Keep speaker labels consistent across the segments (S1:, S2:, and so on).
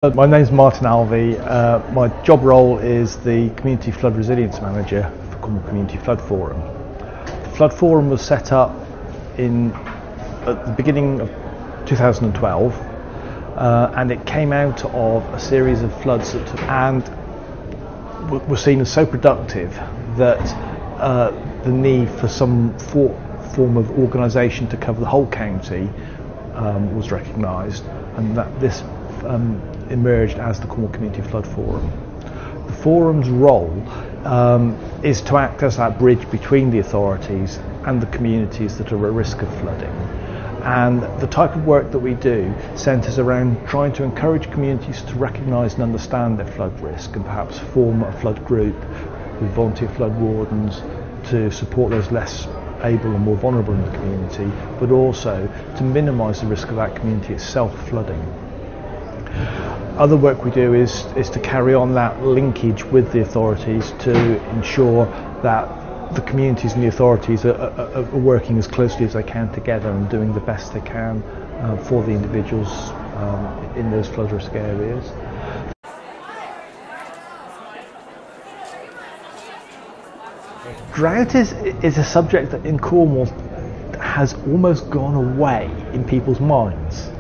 S1: My name's Martyn Alvey. My job role is the Community Flood Resilience Manager for Cornwall Community Flood Forum. The Flood Forum was set up at the beginning of 2012 and it came out of a series of floods and were seen as so productive that the need for some form of organisation to cover the whole county was recognised, and that this emerged as the Cornwall Community Flood Forum. The forum's role is to act as that bridge between the authorities and the communities that are at risk of flooding. And the type of work that we do centres around trying to encourage communities to recognise and understand their flood risk, and perhaps form a flood group with volunteer flood wardens to support those less able and more vulnerable in the community, but also to minimise the risk of that community itself flooding. Other work we do is to carry on that linkage with the authorities to ensure that the communities and the authorities are working as closely as they can together and doing the best they can for the individuals in those flood risk areas. Drought is a subject that in Cornwall has almost gone away in people's minds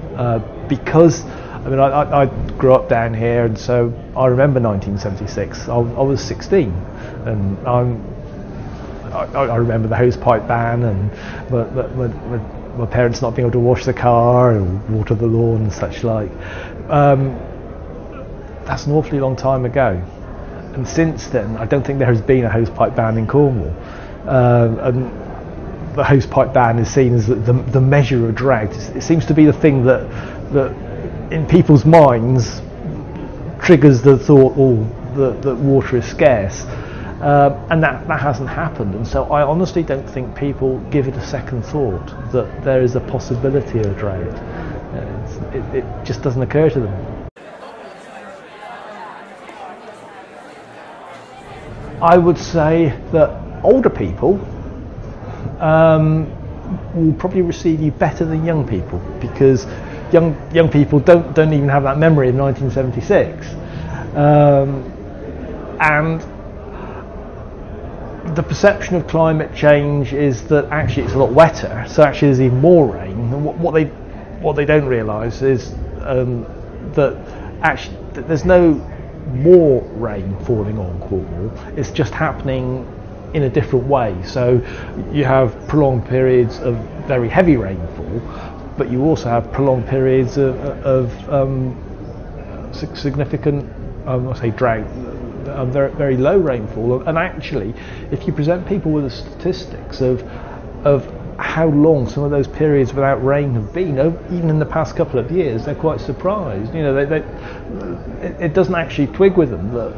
S1: because I mean, I grew up down here, and so I remember 1976. I was 16, and I remember the hosepipe ban and my parents not being able to wash the car and water the lawn and such like. That's an awfully long time ago, and since then I don't think there has been a hosepipe ban in Cornwall. And the hosepipe ban is seen as the measure of drought. It seems to be the thing that in people's minds triggers the thought, that water is scarce, and that hasn't happened. And so I honestly don't think people give it a second thought that there is a possibility of drought. It just doesn't occur to them. I would say that older people will probably receive you better than young people, because young people don't even have that memory of 1976, and the perception of climate change is that actually it's a lot wetter, so actually there's even more rain. And what they don't realise is that actually there's no more rain falling on Cornwall. It's just happening in a different way. So you have prolonged periods of very heavy rainfall, but you also have prolonged periods of significant, drought, very, very low rainfall. And actually, if you present people with the statistics of how long some of those periods without rain have been, even in the past couple of years, they're quite surprised. You know, it doesn't actually twig with them that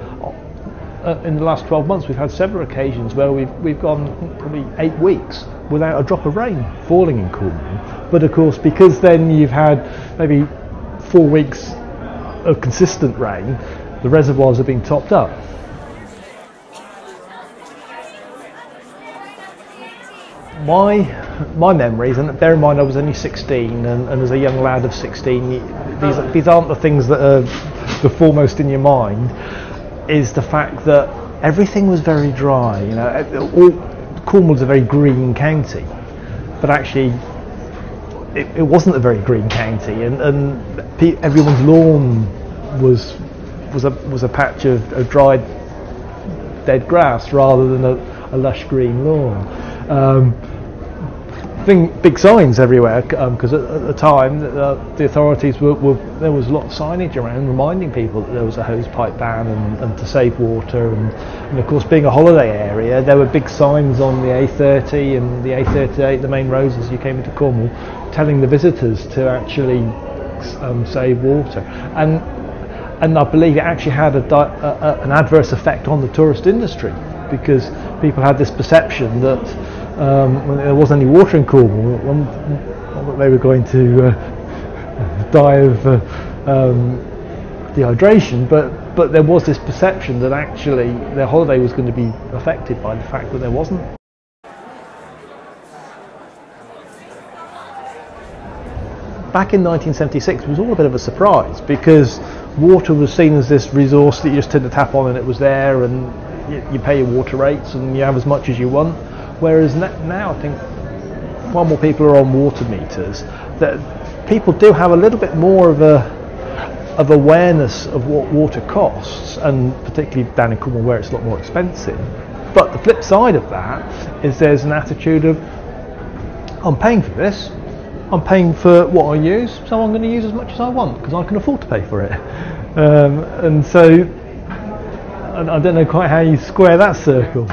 S1: in the last 12 months we've had several occasions where we've gone probably 8 weeks without a drop of rain falling in Cornwall. But of course, because then you've had maybe 4 weeks of consistent rain, the reservoirs have been topped up. My memories, and bear in mind I was only 16, and as a young lad of 16, these aren't the things that are the foremost in your mind, is the fact that everything was very dry. You know, Cornwall's a very green county, but actually it wasn't a very green county, and everyone's lawn was a patch of dried dead grass rather than a lush green lawn. Big signs everywhere, because at the time the authorities there was a lot of signage around reminding people that there was a hosepipe ban and to save water, and of course, being a holiday area, there were big signs on the A30 and the A38, the main roads as you came into Cornwall, telling the visitors to actually save water, and I believe it actually had an adverse effect on the tourist industry, because people had this perception that when there wasn't any water in Cornwall, that they were going to die of dehydration, but there was this perception that actually their holiday was going to be affected by the fact that there wasn't. Back in 1976 was all a bit of a surprise, because water was seen as this resource that you just turned the tap on and it was there, and you pay your water rates and you have as much as you want. Whereas now I think far more people are on water meters, that people do have a little bit more of awareness of what water costs, and particularly down in Cornwall where it's a lot more expensive. But the flip side of that is there's an attitude of, I'm paying for this, I'm paying for what I use, so I'm going to use as much as I want because I can afford to pay for it. And so I don't know quite how you square that circle.